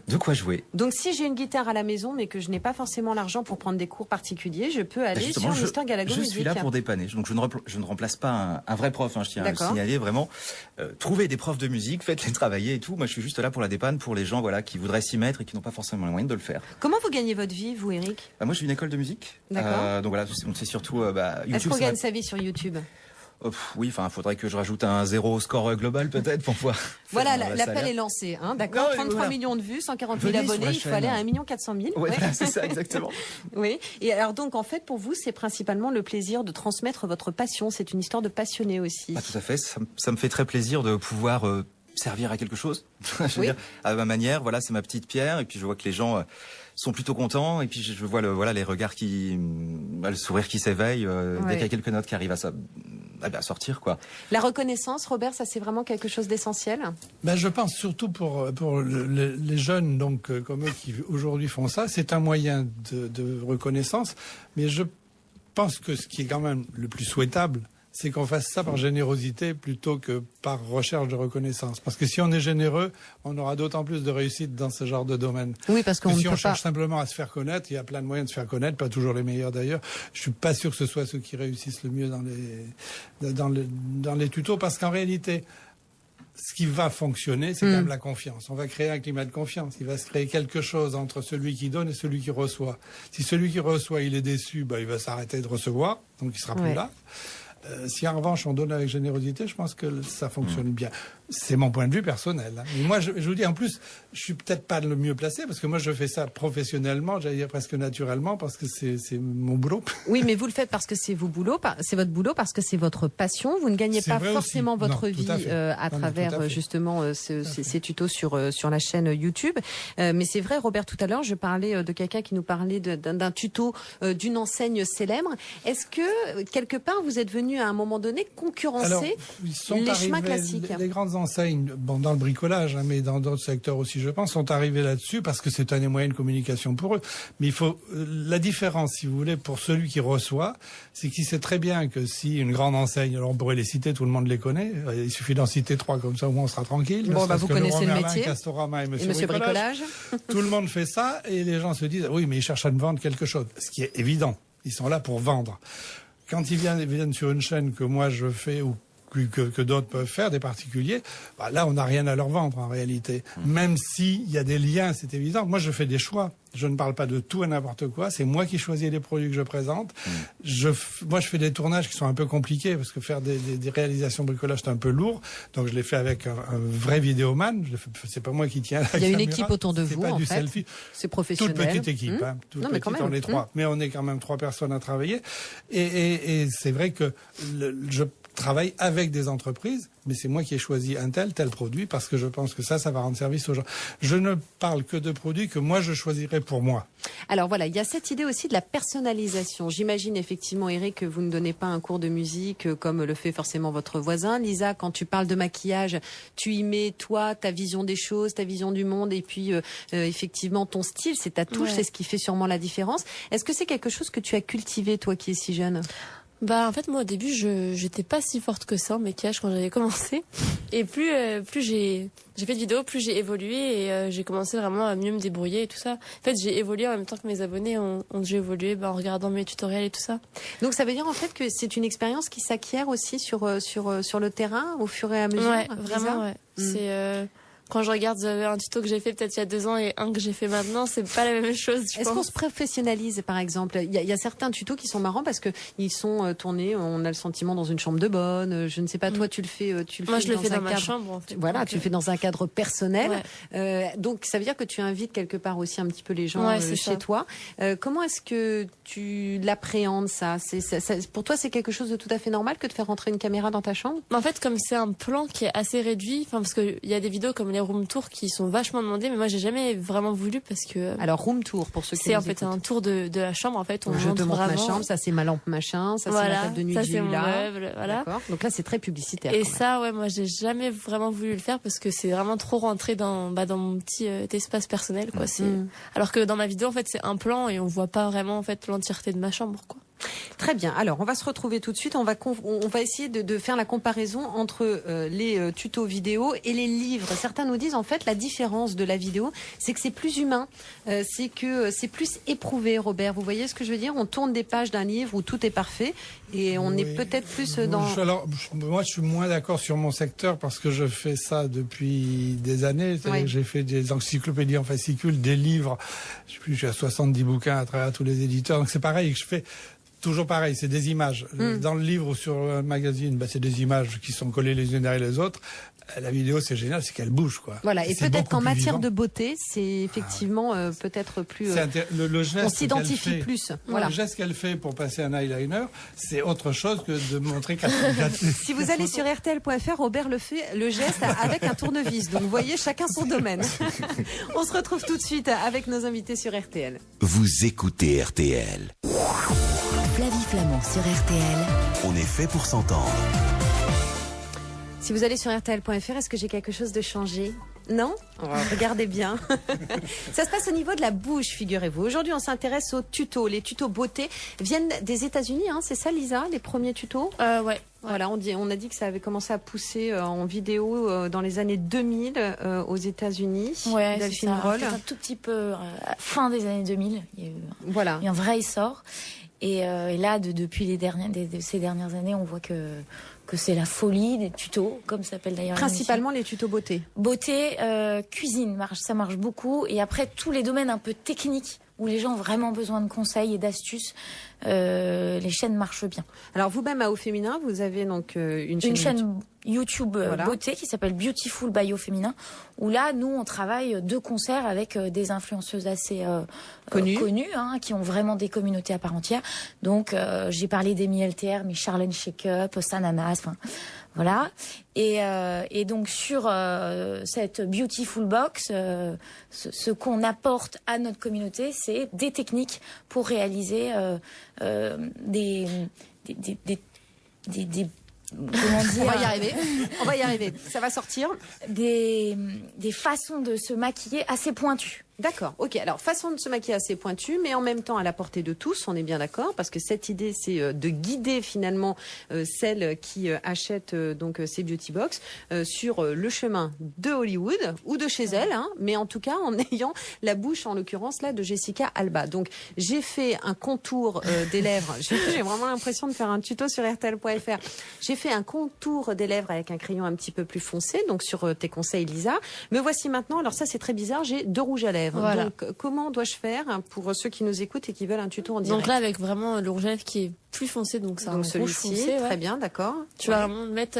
de quoi jouer. Donc si j'ai une guitare à la maison, mais que je n'ai pas forcément l'argent pour prendre des cours particuliers, je peux aller sur Mister Galago Music. Je suis là pour dépanner. Donc je ne remplace pas un vrai prof. Je tiens à le signaler vraiment. Trouvez des profs de musique, faites-les travailler et tout. Moi, je suis juste là pour la dépanne, pour les gens qui voudraient s'y mettre et qui n'ont pas forcément les moyens de le faire. Comment vous gagnez votre vie, vous, Eric? Moi, j'ai une école de musique. D'accord. Donc voilà, c'est surtout YouTube. Est-ce qu'on gagne sa vie sur YouTube? Oui, enfin, faudrait que je rajoute un 0 score global peut-être pour pouvoir. Voilà, l'appel est lancé, hein, d'accord. 33 millions de vues, 140 000 abonnés, il faut aller à 1 400 000. Ouais, voilà, c'est ça, exactement. Oui. Et alors donc, en fait, pour vous, c'est principalement le plaisir de transmettre votre passion. C'est une histoire de passionné aussi. Tout à fait. Ça me fait très plaisir de pouvoir servir à quelque chose. Je veux dire, à ma manière, voilà, c'est ma petite pierre. Et puis je vois que les gens sont plutôt contents. Et puis je vois les regards le sourire qui s'éveille dès qu'il y a quelques notes qui arrivent à sortir, quoi. La reconnaissance, Robert, ça c'est vraiment quelque chose d'essentiel? Je pense surtout pour les jeunes comme eux qui aujourd'hui font ça, c'est un moyen de reconnaissance. Mais je pense que ce qui est quand même le plus souhaitable, c'est qu'on fasse ça par générosité plutôt que par recherche de reconnaissance. Parce que si on est généreux, on aura d'autant plus de réussite dans ce genre de domaine. Oui, parce qu'on si on cherche simplement à se faire connaître, il y a plein de moyens de se faire connaître, pas toujours les meilleurs d'ailleurs. Je suis pas sûr que ce soit ceux qui réussissent le mieux dans les tutos, parce qu'en réalité, ce qui va fonctionner, c'est quand même la confiance. On va créer un climat de confiance. Il va se créer quelque chose entre celui qui donne et celui qui reçoit. Si celui qui reçoit, il est déçu, il va s'arrêter de recevoir, donc il sera plus là. Si en revanche on donne avec générosité, je pense que ça fonctionne bien. C'est mon point de vue personnel. Mais moi, je vous dis, en plus, je suis peut-être pas le mieux placé parce que moi, je fais ça professionnellement, j'allais dire presque naturellement, parce que c'est mon boulot. Oui, mais vous le faites parce que c'est votre boulot, parce que c'est votre passion. Vous ne gagnez pas forcément votre vie à travers justement ces tutos sur la chaîne YouTube. Mais c'est vrai, Robert, tout à l'heure, je parlais de quelqu'un qui nous parlait d'un tuto d'une enseigne célèbre. Est-ce que quelque part vous êtes venu à un moment donné concurrencer les chemins classiques? Les grandes enseignes, dans le bricolage, mais dans d'autres secteurs aussi, je pense, sont arrivés là-dessus parce que c'est un des moyens de communication pour eux. Mais il faut la différence, si vous voulez, pour celui qui reçoit, c'est qu'il sait très bien que si une grande enseigne, alors on pourrait les citer, tout le monde les connaît. Il suffit d'en citer 3 comme ça, au moins on sera tranquille. Bon, vous connaissez le métier. Castorama et Monsieur Bricolage. Tout le monde fait ça et les gens se disent, oui, mais ils cherchent à me vendre quelque chose. Ce qui est évident. Ils sont là pour vendre. Quand ils viennent sur une chaîne que moi je fais ou que d'autres peuvent faire, des particuliers, là on n'a rien à leur vendre en réalité. Même s'il y a des liens, c'est évident. Moi je fais des choix. Je ne parle pas de tout et n'importe quoi. C'est moi qui choisis les produits que je présente. Moi je fais des tournages qui sont un peu compliqués parce que faire des réalisations de bricolage c'est un peu lourd. Donc je les fais avec un vrai vidéoman. C'est pas moi qui tiens la caméra. Il y a une équipe autour de vous, pas en du fait. selfie. C'est professionnel. Toute petite équipe. Toute petite, quand même. On est 3. Mais on est quand même 3 personnes à travailler. Et c'est vrai que je travaille avec des entreprises, mais c'est moi qui ai choisi un tel produit parce que je pense que ça va rendre service aux gens. Je ne parle que de produits que moi je choisirais pour moi. Alors voilà, il y a cette idée aussi de la personnalisation. J'imagine effectivement, Eric, que vous ne donnez pas un cours de musique comme le fait forcément votre voisin. Lisa, quand tu parles de maquillage, tu y mets toi, ta vision des choses, ta vision du monde et puis effectivement ton style, c'est ta touche, c'est ce qui fait sûrement la différence. Est-ce que c'est quelque chose que tu as cultivé toi qui es si jeune ? Bah en fait moi au début j'étais pas si forte que ça en maquillage quand j'avais commencé et plus j'ai fait de vidéos, plus j'ai évolué et j'ai commencé vraiment à mieux me débrouiller et tout ça. En fait j'ai évolué en même temps que mes abonnés ont dû évoluer en regardant mes tutoriels et tout ça. Donc ça veut dire en fait que c'est une expérience qui s'acquiert aussi sur le terrain au fur et à mesure. Ouais, vraiment ouais. C'est quand je regarde un tuto que j'ai fait peut-être il y a 2 ans et un que j'ai fait maintenant, c'est pas la même chose. Est-ce qu'on se professionnalise, par exemple ? Il y a certains tutos qui sont marrants parce que ils sont tournés, on a le sentiment dans une chambre de bonne. Je ne sais pas, toi, tu le fais. Moi, je le fais dans ma cadre, chambre. En fait. Voilà, tu le fais dans un cadre personnel. Ouais. Donc, ça veut dire que tu invites quelque part aussi un petit peu les gens chez toi. Comment est-ce que tu l'appréhendes ça, pour toi, c'est quelque chose de tout à fait normal que de faire rentrer une caméra dans ta chambre ? En fait, comme c'est un plan qui est assez réduit, parce qu'il y a des vidéos comme les room tours qui sont vachement demandés, mais moi j'ai jamais vraiment voulu parce que. Alors room tour pour ceux qui c'est en fait un tour de la chambre en fait. Je te montre ma chambre, ça c'est ma lampe machin, ça c'est ma table de nuit que j'ai eu là. Meuble, voilà. D'accord. Donc là c'est très publicitaire. Et ça moi j'ai jamais vraiment voulu le faire parce que c'est vraiment trop rentré dans mon petit espace personnel quoi. Alors que dans ma vidéo en fait c'est un plan et on voit pas vraiment en fait l'entièreté de ma chambre quoi. Très bien. Alors, on va se retrouver tout de suite. On va essayer de faire la comparaison entre les tutos vidéo et les livres. Certains nous disent, en fait, la différence de la vidéo, c'est que c'est plus humain. C'est que c'est plus éprouvé, Robert. Vous voyez ce que je veux dire ? On tourne des pages d'un livre où tout est parfait et on est peut-être plus dans... Alors, moi, je suis moins d'accord sur mon secteur parce que je fais ça depuis des années. C'est-à-dire que j'ai fait des encyclopédies en fascicules, des livres. Je sais plus, j'ai 70 bouquins à travers tous les éditeurs. Donc, c'est pareil que je fais... Toujours pareil, c'est des images. Dans le livre ou sur le magazine, c'est des images qui sont collées les unes derrière les autres. La vidéo, c'est génial, c'est qu'elle bouge, quoi. Voilà, et peut-être qu'en matière de beauté, c'est effectivement peut-être plus... le geste on s'identifie plus. Voilà. Le geste qu'elle fait pour passer un eyeliner, c'est autre chose que de montrer qu'elle Si vous allez sur RTL.fr, Robert le fait, le geste avec un tournevis. Donc vous voyez, chacun son domaine. On se retrouve tout de suite avec nos invités sur RTL. Vous écoutez RTL. Flavie Flamand sur RTL. On est fait pour s'entendre. Si vous allez sur RTL.fr, est-ce que j'ai quelque chose de changé ? Non ? Regardez bien. Ça se passe au niveau de la bouche, figurez-vous. Aujourd'hui, on s'intéresse aux tutos. Les tutos beauté viennent des États-Unis, hein, c'est ça, Lisa, les premiers tutos ? Ouais. Voilà, on a dit que ça avait commencé à pousser en vidéo dans les années 2000 aux États-Unis. Ouais, c'est ça. Un tout petit peu fin des années 2000. Il y a eu un vrai essor. Et là, depuis ces dernières années, on voit que c'est la folie des tutos, comme ça s'appelle d'ailleurs. Principalement les tutos beauté. Beauté, cuisine, ça marche beaucoup. Et après, tous les domaines un peu techniques, où les gens ont vraiment besoin de conseils et d'astuces, les chaînes marchent bien. Alors vous-même, à Au Féminin, vous avez donc une chaîne YouTube beauté qui s'appelle Beautiful by Au Féminin, où là, nous, on travaille de concert avec des influenceuses assez connues qui ont vraiment des communautés à part entière. Donc, j'ai parlé d'Amy LTR, mais Charlène Shake-Up, Sananas, voilà. Et donc sur cette Beautiful Box, ce qu'on apporte à notre communauté, c'est des techniques pour réaliser des comment dire ? On va y arriver. Ça va sortir. Des façons de se maquiller assez pointues. D'accord, ok. Alors, façon de se maquiller assez pointue, mais en même temps à la portée de tous, on est bien d'accord, parce que cette idée, c'est de guider finalement celles qui achètent donc ces beauty box sur le chemin de Hollywood ou de chez elles, hein, mais en tout cas en ayant la bouche, en l'occurrence là, de Jessica Alba. Donc, j'ai fait un contour des lèvres. J'ai vraiment l'impression de faire un tuto sur RTL.fr. J'ai fait un contour des lèvres avec un crayon un petit peu plus foncé, donc sur tes conseils, Lisa. Me voici maintenant. Alors ça, c'est très bizarre. J'ai 2 rouges à lèvres. Voilà. Donc, comment dois-je faire pour ceux qui nous écoutent et qui veulent un tuto en direct ? Donc là, avec vraiment le rouge à lèvres qui est plus foncé, donc ça. Donc un rouge celui-ci, foncé, très bien, d'accord. Tu vas vraiment le mettre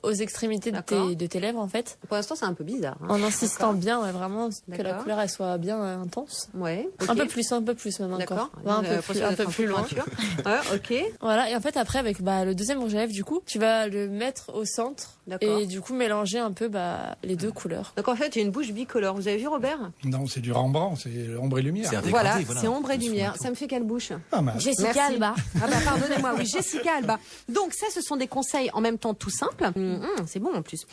aux extrémités de tes lèvres en fait. Pour l'instant, c'est un peu bizarre. Hein. En insistant bien, vraiment que la couleur elle soit bien intense. Ouais. Okay. Un peu plus même encore. Un peu plus loin. Ok. Voilà. Et en fait après avec le deuxième rouge à lèvres du coup, tu vas le mettre au centre et du coup mélanger un peu les deux couleurs. Donc en fait, il y a une bouche bicolore. Vous avez vu Robert? Non, c'est du Rembrandt, c'est ombre et lumière. Voilà, c'est ombre et lumière. Ça me fait quelle bouche? Jessica Alba. Pardonnez-moi, oui, Jessica Alba. Donc ça, ce sont des conseils en même temps tout simples. C'est bon en plus.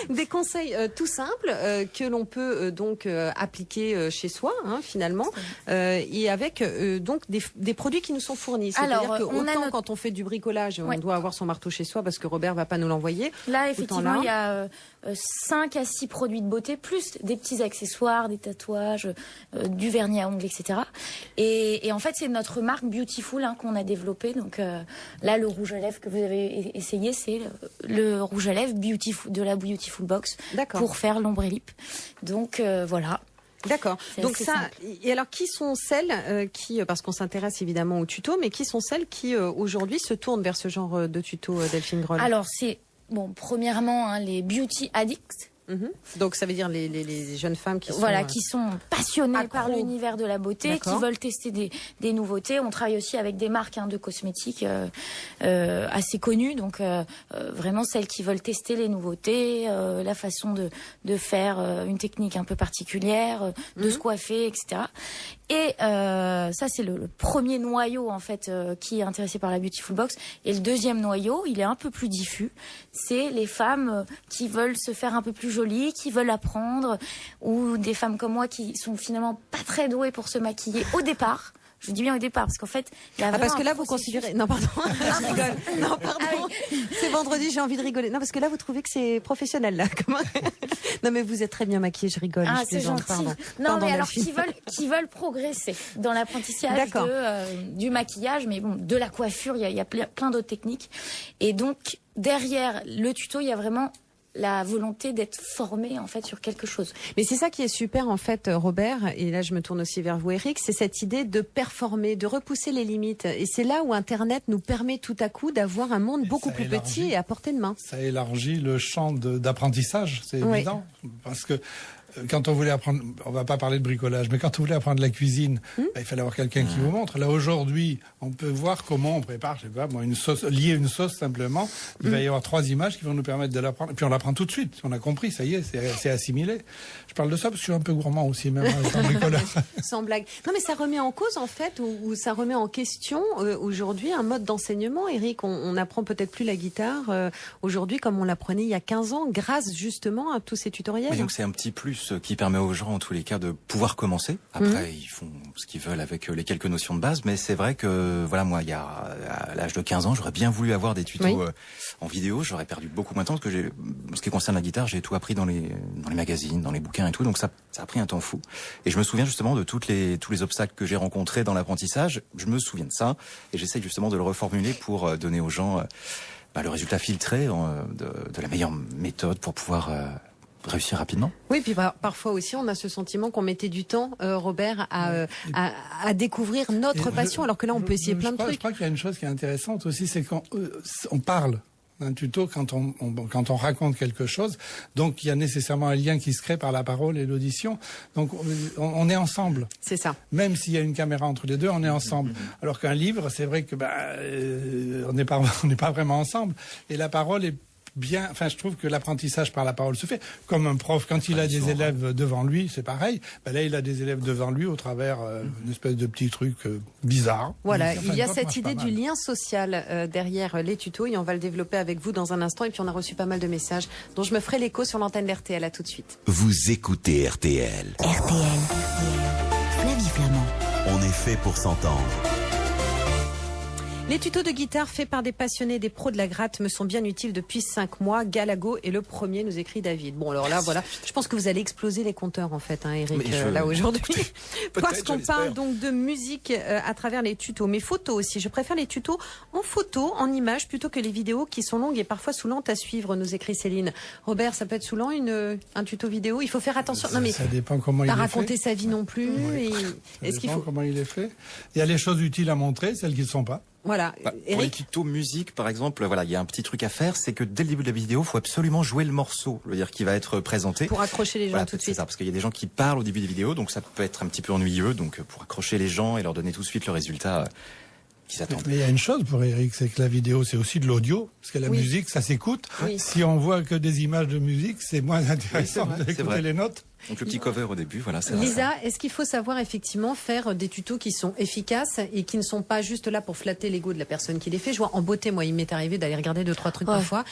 Des conseils tout simples que l'on peut donc appliquer chez soi, finalement, et avec donc des produits qui nous sont fournis. C'est-à-dire que autant quand on fait du bricolage, on doit avoir son marteau chez soi parce que Robert va pas nous l'envoyer. Là, effectivement, il y a 5 à 6 produits de beauté, plus des petits accessoires, des tatouages, du vernis à ongles, etc. Et en fait, c'est notre marque Beautiful qu'on a développé. Donc là, le rouge à lèvres que vous avez essayé, c'est le rouge à lèvres Beautiful de la Beautiful Box pour faire l'ombre et lip. Donc voilà. D'accord. Donc ça. Simple. Et alors, qui sont celles qui, parce qu'on s'intéresse évidemment aux tutos, mais qui sont celles qui aujourd'hui se tournent vers ce genre de tuto, Delphine Groll? Alors c'est premièrement les beauty addicts. Donc ça veut dire les jeunes femmes qui sont passionnées par l'univers de la beauté, qui veulent tester des nouveautés. On travaille aussi avec des marques de cosmétiques assez connues, donc vraiment celles qui veulent tester les nouveautés, la façon de faire une technique un peu particulière, de se coiffer, etc. Et ça c'est le premier noyau en fait qui est intéressé par la Beautiful Box. Et le deuxième noyau, il est un peu plus diffus. C'est les femmes qui veulent se faire un peu plus jolies, qui veulent apprendre, ou des femmes comme moi qui sont finalement pas très douées pour se maquiller au départ. Je dis bien au départ, parce qu'en fait, il y a parce que là, vous considérez... Non, pardon. Je rigole. Non, pardon. C'est vendredi, j'ai envie de rigoler. Non, parce que là, vous trouvez que c'est professionnel, là. Non, mais vous êtes très bien maquillée, je rigole. C'est gentil. Pardon. Non, mais alors, qui veulent progresser dans l'apprentissage du maquillage, mais de la coiffure, il y a plein d'autres techniques. Et donc, derrière le tuto, il y a vraiment la volonté d'être formé en fait sur quelque chose. Mais c'est ça qui est super en fait, Robert, et là je me tourne aussi vers vous Eric, c'est cette idée de performer, de repousser les limites, et c'est là où Internet nous permet tout à coup d'avoir un monde beaucoup plus petit et à portée de main. Ça élargit le champ d'apprentissage, c'est évident, parce que quand on voulait apprendre, on va pas parler de bricolage, mais quand on voulait apprendre la cuisine, il fallait avoir quelqu'un qui vous montre. Là aujourd'hui, on peut voir comment on prépare, je sais pas, une sauce, lier une sauce simplement. Il va y avoir 3 images qui vont nous permettre de l'apprendre. Et puis on l'apprend tout de suite. On a compris, ça y est, c'est assimilé. Je parle de ça parce que je suis un peu gourmand aussi, même en bricolage. Sans blague. Non, mais ça remet en cause en fait, ou ça remet en question aujourd'hui un mode d'enseignement. Eric, on apprend peut-être plus la guitare aujourd'hui comme on l'apprenait il y a 15 ans, grâce justement à tous ces tutoriels. Oui, donc c'est un petit plus qui permet aux gens, en tous les cas, de pouvoir commencer. Après, ils font ce qu'ils veulent avec les quelques notions de base, mais c'est vrai que, voilà, moi, à l'âge de 15 ans, j'aurais bien voulu avoir des tutos en vidéo. J'aurais perdu beaucoup moins de temps parce que ce qui concerne la guitare, j'ai tout appris dans les magazines, dans les bouquins et tout, donc ça a pris un temps fou. Et je me souviens justement de tous les obstacles que j'ai rencontrés dans l'apprentissage. Je me souviens de ça et j'essaie justement de le reformuler pour donner aux gens le résultat filtré de la meilleure méthode pour pouvoir réussir rapidement. Oui, puis parfois aussi, on a ce sentiment qu'on mettait du temps, Robert, à découvrir notre passion, alors que là, on peut essayer plein de trucs. Je crois qu'il y a une chose qui est intéressante aussi, c'est qu'on parle d'un tuto quand on raconte quelque chose. Donc, il y a nécessairement un lien qui se crée par la parole et l'audition. Donc, on est ensemble. C'est ça. Même s'il y a une caméra entre les deux, on est ensemble. Alors qu'un livre, c'est vrai que on n'est pas vraiment ensemble. Et la parole est bien, enfin, je trouve que l'apprentissage par la parole se fait. Comme un prof, quand il a des élèves devant lui, c'est pareil. Là, il a des élèves devant lui au travers d'une espèce de petit truc bizarre. Voilà, il y a cette idée du lien social derrière les tutos et on va le développer avec vous dans un instant. Et puis on a reçu pas mal de messages dont je me ferai l'écho sur l'antenne d'RTL. À tout de suite. Vous écoutez RTL. RTL. Flavie Flamand. On est fait pour s'entendre. Les tutos de guitare faits par des passionnés, des pros de la gratte me sont bien utiles depuis 5 mois. Galago est le premier, nous écrit David. Bon, alors là, voilà. Je pense que vous allez exploser les compteurs, en fait, hein, Eric, là, aujourd'hui. Parce qu'on parle donc de musique à travers les tutos. Mais photos aussi. Je préfère les tutos en photo, en images, plutôt que les vidéos qui sont longues et parfois saoulantes à suivre, nous écrit Céline. Robert, ça peut être saoulant, un tuto vidéo? Il faut faire attention. Non, mais ça dépend comment il est fait. Pas raconter sa vie non plus. Oui. Est-ce qu'il faut comment il est fait? Il y a les choses utiles à montrer, celles qui ne sont pas. Voilà. Pour les tutos musique, par exemple, voilà, il y a un petit truc à faire, c'est que dès le début de la vidéo, il faut absolument jouer le morceau, dire qui va être présenté. Pour accrocher les gens tout de suite. C'est ça, parce qu'il y a des gens qui parlent au début des vidéos, donc ça peut être un petit peu ennuyeux, donc pour accrocher les gens et leur donner tout de suite le résultat qu'ils attendent. Mais il y a une chose pour Eric, c'est que la vidéo, c'est aussi de l'audio, parce que la musique, ça s'écoute. Oui. Si on voit que des images de musique, c'est moins intéressant d'écouter les notes. Donc le petit cover au début, voilà. Lisa, est-ce qu'il faut savoir effectivement faire des tutos qui sont efficaces et qui ne sont pas juste là pour flatter l'ego de la personne qui les fait? Je vois en beauté, moi, il m'est arrivé d'aller regarder 2-3 trucs parfois.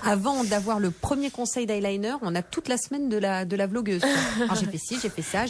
Avant d'avoir le premier conseil d'eyeliner, on a toute la semaine de la vlogueuse. Alors j'ai fait ci, j'ai fait ça.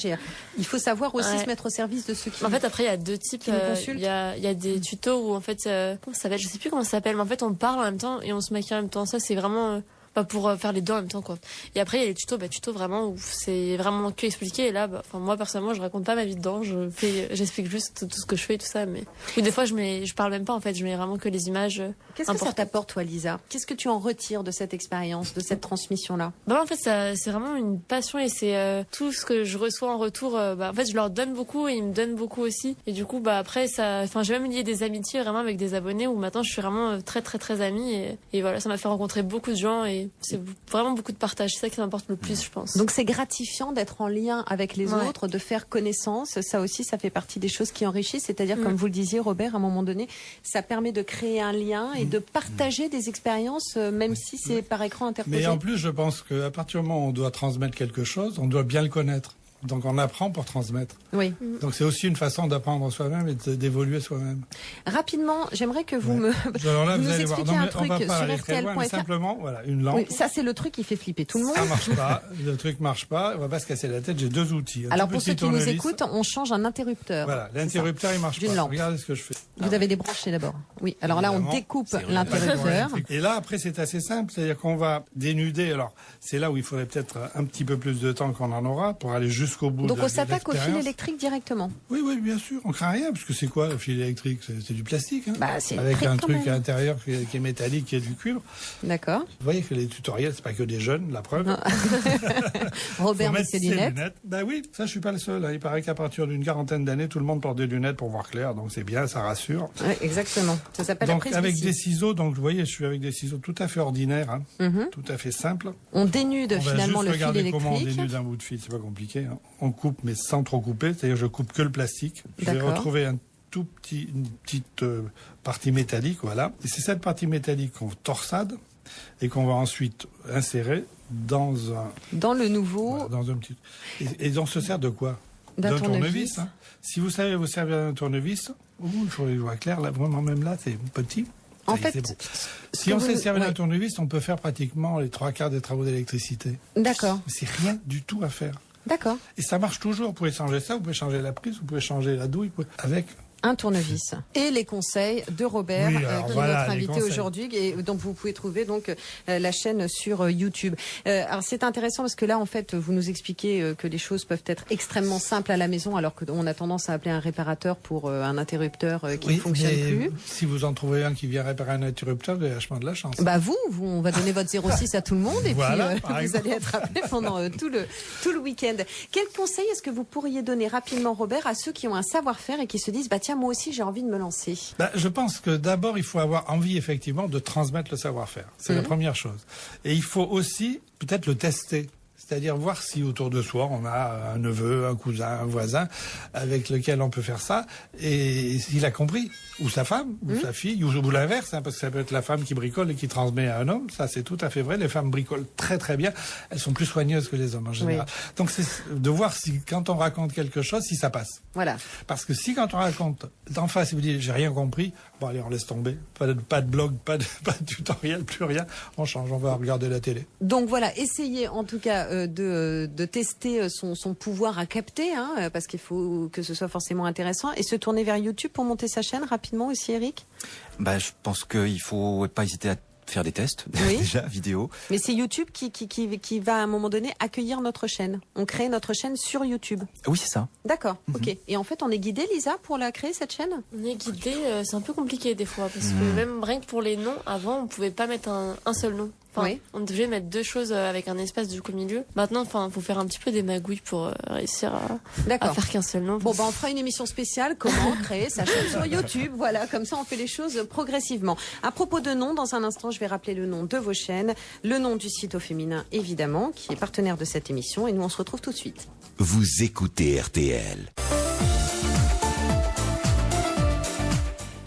Il faut savoir aussi se mettre au service de ceux qui. En fait, après, il y a deux types. Il y a des tutos où en fait, comment ça s'appelle? Je sais plus comment ça s'appelle, mais en fait, on parle en même temps et on se maquille en même temps. Ça, c'est vraiment. Pour faire les deux en même temps, quoi. Et après, il y a les tutos, tutos vraiment où c'est vraiment que expliqué. Et là, moi, personnellement, je raconte pas ma vie dedans. J'explique juste tout ce que je fais et tout ça. Mais des fois, je parle même pas, en fait. Je mets vraiment que les images. Qu'est-ce que ça t'apporte, toi, Lisa? Qu'est-ce que tu en retires de cette expérience, de cette transmission-là? En fait, c'est vraiment une passion et c'est tout ce que je reçois en retour. En fait, je leur donne beaucoup et ils me donnent beaucoup aussi. Et du coup, après, j'ai même lié des amitiés vraiment avec des abonnés où maintenant, je suis vraiment très, très, très amie. Et voilà, ça m'a fait rencontrer beaucoup de gens et c'est vraiment beaucoup de partage. C'est ça qui m'importe le plus, je pense. Donc c'est gratifiant d'être en lien avec les autres, de faire connaissance. Ça aussi, ça fait partie des choses qui enrichissent. C'est-à-dire, comme vous le disiez, Robert, à un moment donné, ça permet de créer un lien et de partager des expériences, même si c'est par écran interposé. Mais en plus, je pense qu'à partir du moment où on doit transmettre quelque chose, on doit bien le connaître. Donc on apprend pour transmettre. Oui. Donc c'est aussi une façon d'apprendre soi-même et d'évoluer soi-même. Rapidement, j'aimerais que vous me alors là, vous allez expliquiez un truc sur RTL.fr. Simplement, voilà, une lampe. Oui, ça c'est le truc qui fait flipper tout le monde. Ça marche pas, le truc marche pas, on va pas se casser la tête, j'ai 2 outils. Alors pour ceux qui nous écoutent, on change un interrupteur. Voilà, l'interrupteur il marche pas. Lampe. Regardez ce que je fais. Vous avez débranché d'abord. Oui, alors là on découpe l'interrupteur. Et là après c'est assez simple, c'est-à-dire qu'on va dénuder, alors c'est là où il faudrait peut-être un petit peu plus de temps qu'on en aura pour aller jusqu'au bout. Donc on s'attaque au fil électrique directement. Oui, bien sûr. On craint rien, parce que c'est quoi le fil électrique? C'est du plastique, hein, c'est avec un truc à l'intérieur qui est métallique, qui est du cuivre. D'accord. Vous voyez que les tutoriels, c'est pas que des jeunes, la preuve. Robert met ses lunettes. Oui, ça je suis pas le seul. Il paraît qu'à partir d'une 40aine d'années, tout le monde porte des lunettes pour voir clair, donc c'est bien, ça rassure. Oui, exactement. Ça s'appelle la presbytie. Avec des ciseaux, donc vous voyez, je suis avec des ciseaux tout à fait ordinaires, tout à fait simples. On dénude finalement le fil électrique. Comment on dénude un bout de fil, c'est pas compliqué. On coupe, mais sans trop couper, c'est-à-dire je coupe que le plastique. Je vais retrouver une petite partie métallique, voilà. Et c'est cette partie métallique qu'on torsade et qu'on va ensuite insérer dans le nouveau... Voilà, dans un petit... Et on se sert de quoi? D'un tournevis. Hein. Si vous savez vous servir d'un tournevis, il faut les voir clair, là, vraiment même là, c'est petit. En fait, bon. Si on sait servir d'un tournevis, on peut faire pratiquement les 3/4 des travaux d'électricité. D'accord. C'est rien du tout à faire. D'accord. Et ça marche toujours. Vous pouvez changer ça, vous pouvez changer la prise, vous pouvez changer la douille avec un tournevis. Et les conseils de Robert, qui est notre invité aujourd'hui, et dont vous pouvez trouver donc la chaîne sur YouTube. Alors c'est intéressant parce que là, en fait, vous nous expliquez que les choses peuvent être extrêmement simples à la maison, alors qu'on a tendance à appeler un réparateur pour un interrupteur qui ne fonctionne plus. Si vous en trouvez un qui vient réparer un interrupteur, vous avez vachement de la chance. On va donner votre 06 à tout le monde et voilà, puis vous allez être appelé pendant tout le week-end. Quel conseil est-ce que vous pourriez donner rapidement, Robert, à ceux qui ont un savoir-faire et qui se disent, tiens, moi aussi j'ai envie de me lancer? Je pense que d'abord il faut avoir envie effectivement de transmettre le savoir-faire. C'est la première chose. Et il faut aussi peut-être le tester. C'est-à-dire voir si autour de soi, on a un neveu, un cousin, un voisin avec lequel on peut faire ça, et s'il a compris, ou sa femme, ou sa fille, ou l'inverse, parce que ça peut être la femme qui bricole et qui transmet à un homme, ça c'est tout à fait vrai, les femmes bricolent très très bien, elles sont plus soigneuses que les hommes en général. Oui. Donc c'est de voir si, quand on raconte quelque chose, si ça passe. Voilà. Parce que si quand on raconte d'en face, il vous dit j'ai rien compris, bon allez on laisse tomber, pas de blog, pas de tutoriel, plus rien, on change, on va regarder la télé. Donc voilà, essayez en tout cas de tester son pouvoir à capter, hein, parce qu'il faut que ce soit forcément intéressant, et se tourner vers YouTube pour monter sa chaîne rapidement aussi, Eric? Je pense qu'il faut pas hésiter à faire des tests, oui. déjà, vidéo. Mais c'est YouTube qui va à un moment donné accueillir notre chaîne. On crée notre chaîne sur YouTube. Oui, c'est ça. D'accord, ok. Et en fait, on est guidé, Lisa, pour la créer, cette chaîne? On est guidé, c'est un peu compliqué des fois, parce que même rien que pour les noms, avant, on pouvait pas mettre un seul nom. Enfin, oui. On devait mettre 2 choses avec un espace du coup au milieu. Maintenant, faut faire un petit peu des magouilles pour réussir à faire qu'un seul nom. Bon, on fera une émission spéciale, comment créer sa chaîne sur YouTube. Voilà, comme ça on fait les choses progressivement. À propos de nom, dans un instant, je vais rappeler le nom de vos chaînes, le nom du site au féminin, évidemment, qui est partenaire de cette émission. Et nous, on se retrouve tout de suite. Vous écoutez RTL.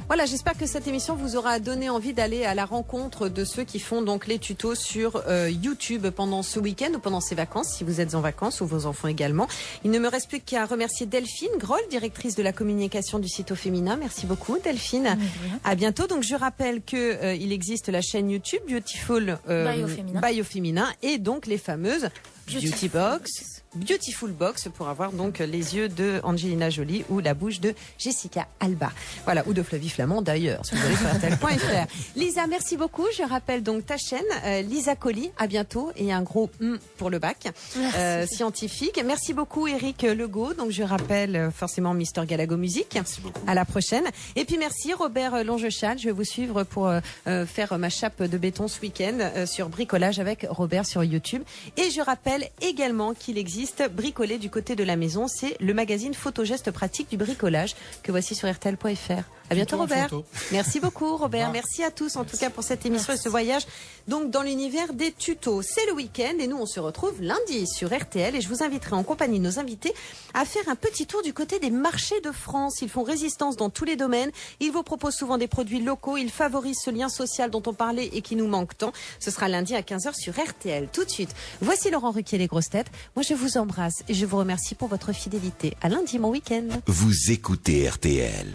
Voilà, j'espère que cette émission vous aura donné envie d'aller à la rencontre de ceux qui font donc les tutos sur YouTube pendant ce week-end ou pendant ces vacances, si vous êtes en vacances ou vos enfants également. Il ne me reste plus qu'à remercier Delphine Groll, directrice de la communication du site au féminin. Merci beaucoup, Delphine. À bientôt. Donc, je rappelle que il existe la chaîne YouTube Beautiful by au féminin et donc les fameuses Beauty Box, Beautiful Box pour avoir donc les yeux de Angelina Jolie ou la bouche de Jessica Alba. Voilà, ou de Flavie Flamand d'ailleurs, si vous allez sur RTL.fr. Lisa, merci beaucoup. Je rappelle donc ta chaîne, Lisa Colli. À bientôt et un gros pour le bac scientifique. Merci beaucoup, Eric Legault. Donc je rappelle forcément Mister Galago Musique. Merci beaucoup. À la prochaine. Et puis merci Robert Longechal. Je vais vous suivre pour faire ma chape de béton ce week-end sur Bricolage avec Robert sur YouTube. Et je rappelle également qu'il existe Bricoler du côté de la maison. C'est le magazine Photogeste pratique du bricolage que voici sur RTL.fr. À bientôt, Robert. Merci beaucoup, Robert. Merci à tous, en tout cas, pour cette émission et ce voyage donc dans l'univers des tutos. C'est le week-end et nous, on se retrouve lundi sur RTL et je vous inviterai en compagnie de nos invités à faire un petit tour du côté des marchés de France. Ils font résistance dans tous les domaines. Ils vous proposent souvent des produits locaux. Ils favorisent ce lien social dont on parlait et qui nous manque tant. Ce sera lundi à 15h sur RTL. Tout de suite, voici Laurent Ruquier, les grosses têtes. Moi, je vous embrasse et je vous remercie pour votre fidélité. À lundi, mon week-end. Vous écoutez RTL.